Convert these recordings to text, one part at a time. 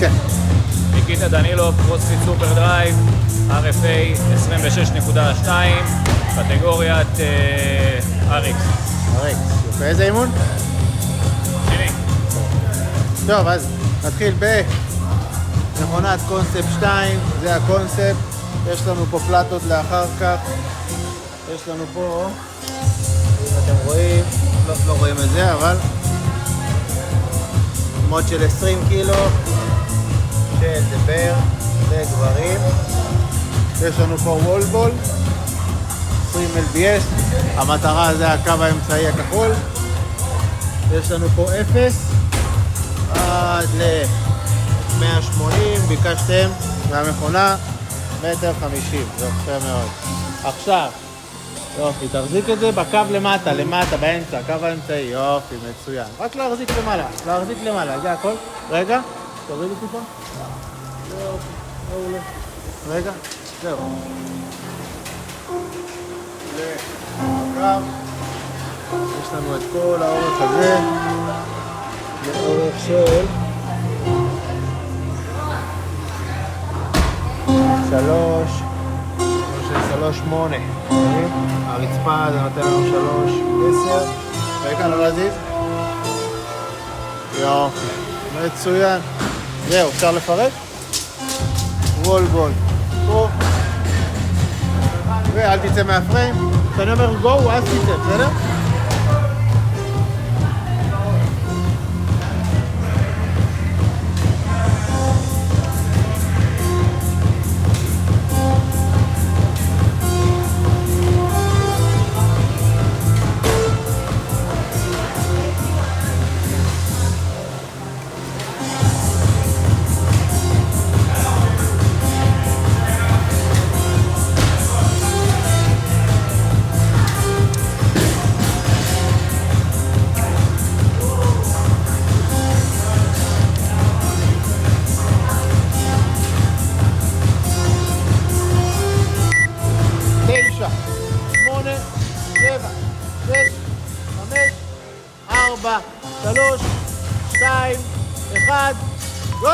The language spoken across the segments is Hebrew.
כן. ניקיטה דנילוב, קרוספיט סופר דרייב, RFA 26.2, קטגוריית RX. יפה, איזה אימון? שני. טוב, אז נתחיל במכונת קונספט 2, זה הקונספט. יש לנו פה פלטות לאחר כך. יש לנו פה, אם אתם רואים, לא רואים את זה, אבל מוד של 20 קילו של דבר לגברים. יש לנו פה וולבול 20 LBS, המטרה זה הקו האמצעי הכחול. יש לנו פה 0 עד ל-180, ביקשתם מהמכונה 1.50 מטר, זה יפה מאוד. עכשיו, יופי, תחזיק את זה בקו למטה, באמצע, הקו האמצעי, יופי, מצוין. רק להחזיק למעלה, זה הכל. רגע, תורידו טיפה. יופי, מעולה. רגע, זהו. לקו, יש לנו את כל האורך הזה, לאורך של 3.8. הרצפה זה נותן לנו 3.10. רגע, לא להזיז. יופי, מצוין. זהו, אפשר לפרק? וולבול. פה. ואל תצא מהפריים. כשאני אומר גו, אז תצא, בסדר? שלוש, שתיים, אחד, גו!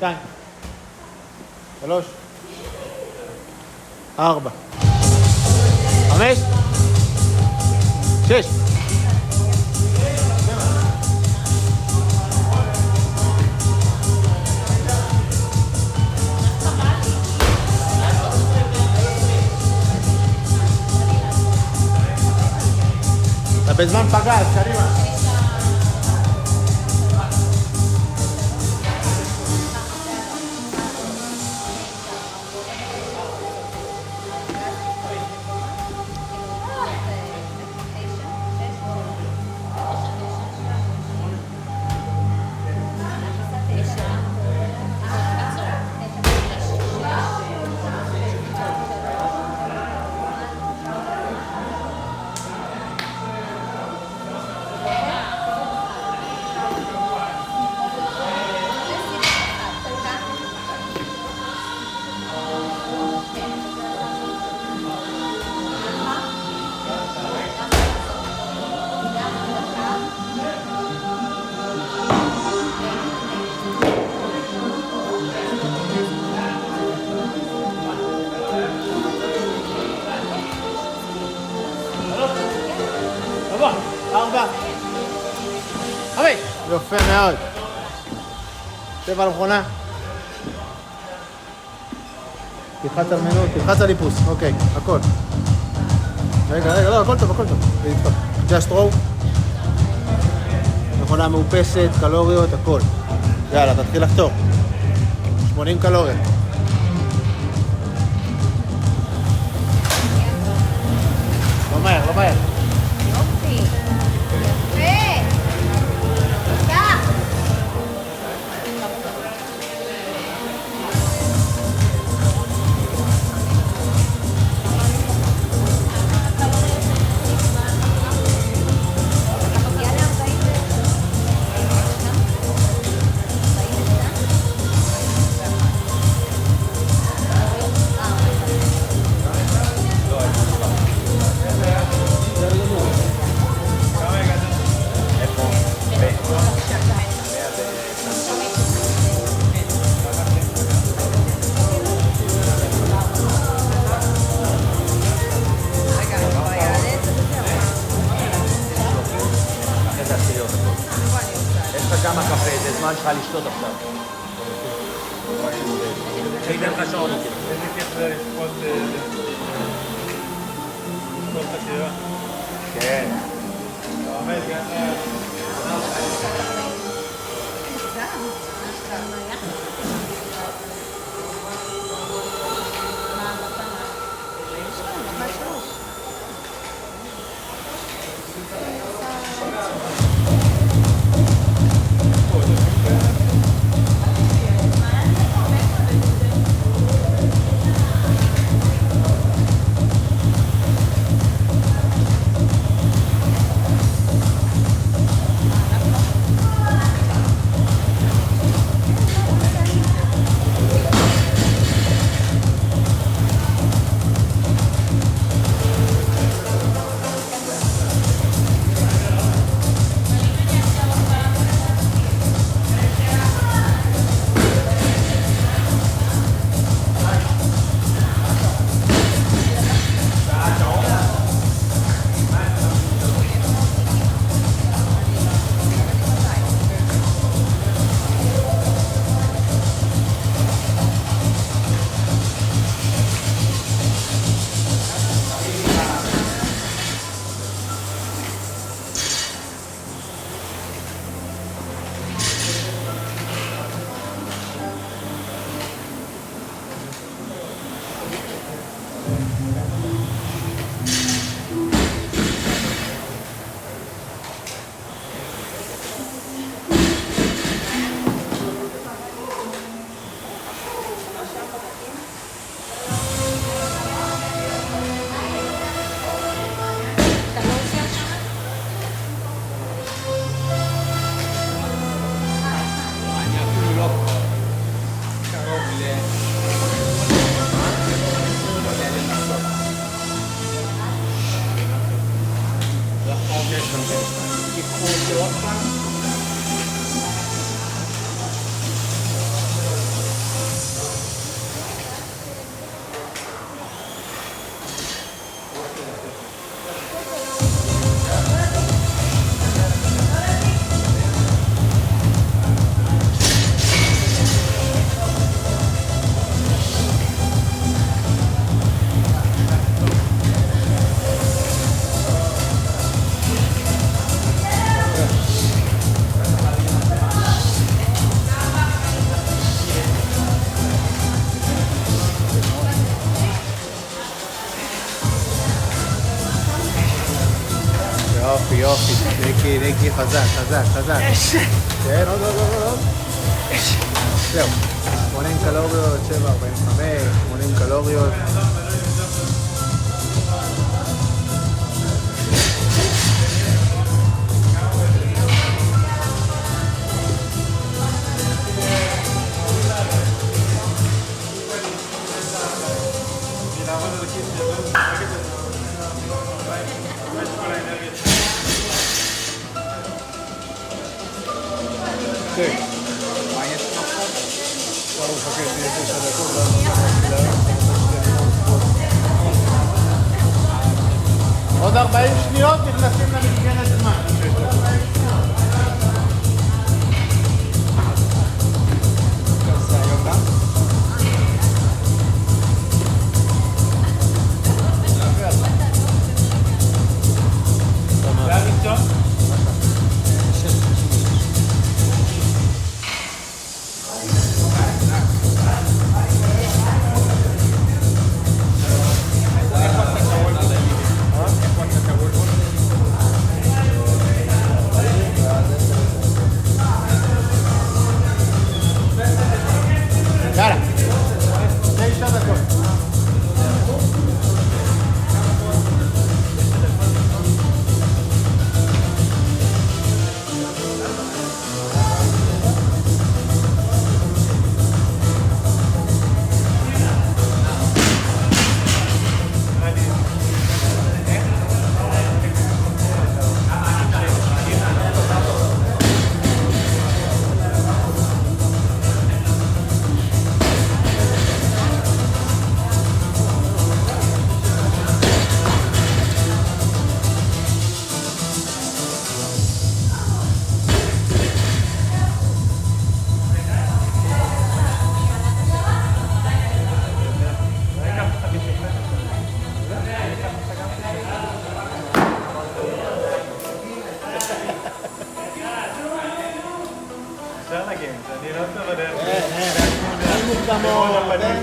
שתיים, 3, 4, 5, 6. אתה בזמן פגז, קדימה. יפה מאוד. שב על המכונה. תלחץ על מנוע, תלחץ על איפוס, אוקיי, הכל. רגע, לא, הכל טוב, הכל טוב. Just throw. מכונה מאופסת, קלוריות, הכל. יאללה, תתחיל לחתור. 80 קלוריות. לא מהר, לא מהר. יופי. יפה. תודה. כמה קפה, זה זמן שלך לשתות עכשיו. שייתן לך שעון אותי. איזה כיף זה לפחות חקירה. כן. עומד גם... יופי, יופי, דקי, חזק, חזק, חזק. כן, עוד. זהו, 80 קלוריות, 7.45, 80 קלוריות. כן. מה יש לך עכשיו? כבר הוא מחכה שיהיה 9 דקות, עוד 40 שניות נכנסים למסגרת זמן. יאללה. 9 דקות. אפשר להגיד, אני לא טוב בדרך. אין מוקדמות, אין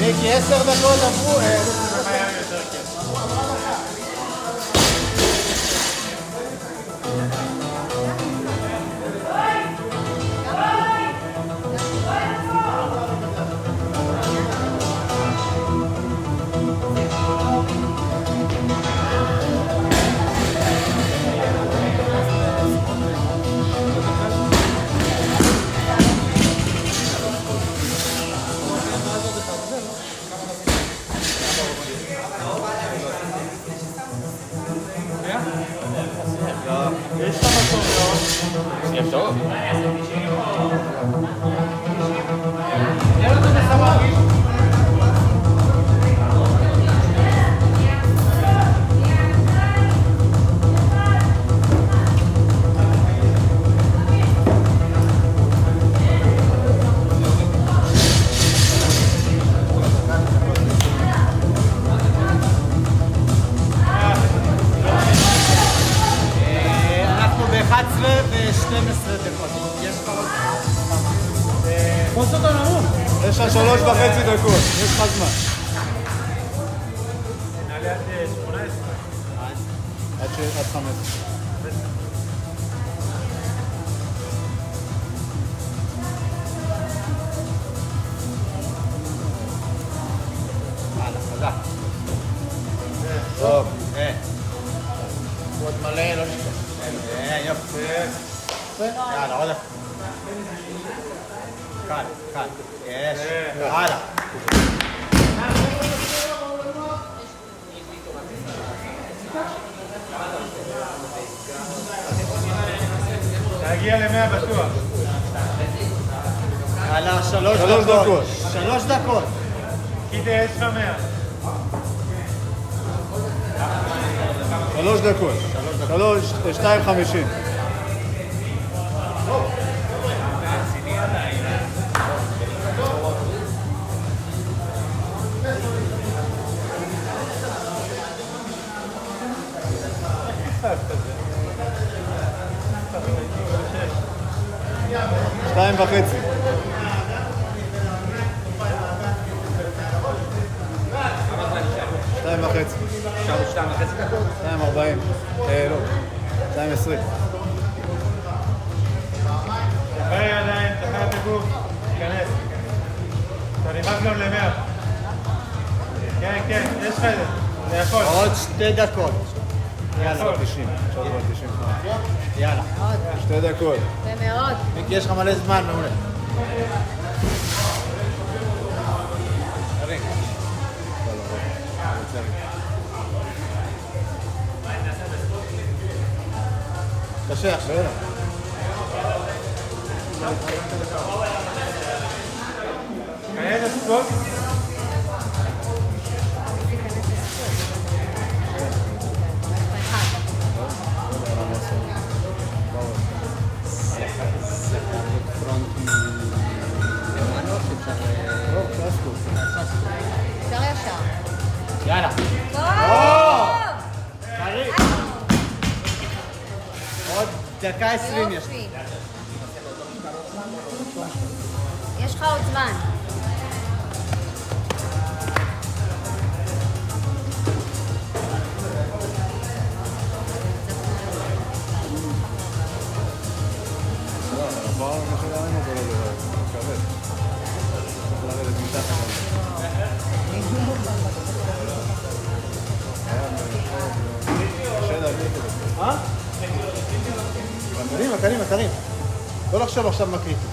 מיקי, 10 דקות עברו. היה יותר כיף. יש לך מקום מאוד. סיים טוב. אנחנו ב-11 ו-12 דקות. יש לך עוד... תפוס אותו נמוך. יש לך 3.5 דקות, יש לך זמן. נעלה עד 18. עד 15. הלאה, חזק. טוב, עוד מלא, לא נשכח. יופי. יאללה, עוד אחד. קל, קל. יש. הלאה. להגיע ל-100 בטוח. יאללה, 3 דקות. 3 דקות. קידה, יש לך 100. 3 דקות. 2:50. שתיים וחצי. 2:30. עכשיו 2.5 דקות. 2:40. לא. 2:20. תחר ידיים, תחר את הגוף, תיכנס. אתה נכנס גם ל-100. כן, כן, יש לך את זה. זה יכול. עוד 2 דקות. יאללה, 90. יאללה. 2 דקות. זה מאוד. מיקי, יש לך מלא זמן, מעולה. קשה עכשיו. כנראה את הספורט. אפשר ישר. יאללה. טוב! עוד 1:20 יש. יופי. יש לך עוד זמן. כבר קשה להרים אותו לא כבד. צריך לרדת מתחת. קשה להביא את זה. קדימה, קדימה, קדימה. לא לחשוב עכשיו מה קריטי.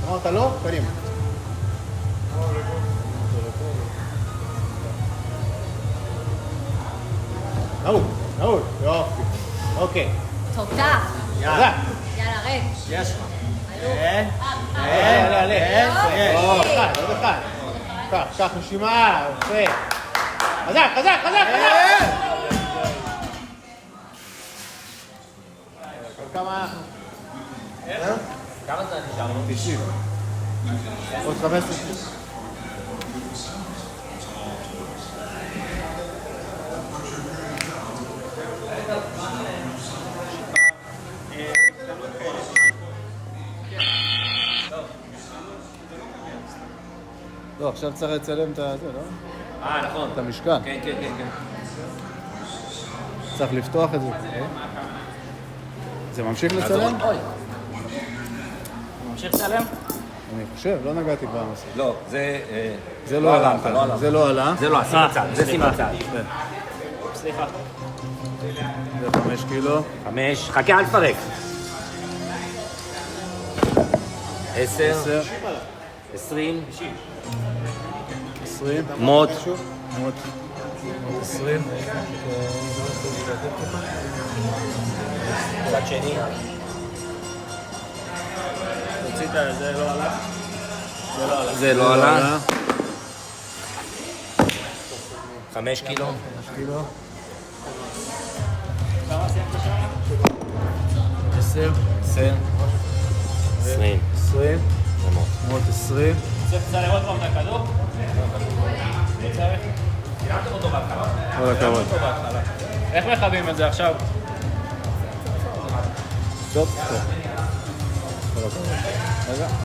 אמרת לא? קדימה. נעול, נעול. יופי. אוקיי. תודה. יאללה. יאללה, רד. יש לך. יאללה, יאללה. יופי. עוד אחד. קח נשימה. יפה. חזק, חזק, חזק, חזק. כמה אנחנו? כמה זמן נשארנו? 90. עוד 15. לא, עכשיו צריך לצלם את זה, לא? נכון. את המשקל. כן, כן, כן, כן. צריך לפתוח את זה. זה ממשיך לצלם? אוי. ממשיך לצלם? אני חושב, לא נגעתי במסך. לא, זה לא עלה. זה לא עלה. זה לא, שים בצד, זה שים בצד. סליחה. זה 5 קילו. 5, חכה, אל תפרק. 10, 10. 20, 20. מות. 20. צד שני. תוציא את זה, לא עלה? זה לא עלה. 5 קילו. 5 קילו. 10. 10, 20. 20. ומות. מות 20. צריך לראות פעם את הכדור? צריך? כל הכבוד. איך מכבים את זה עכשיו? טוב. כל הכבוד. רגע.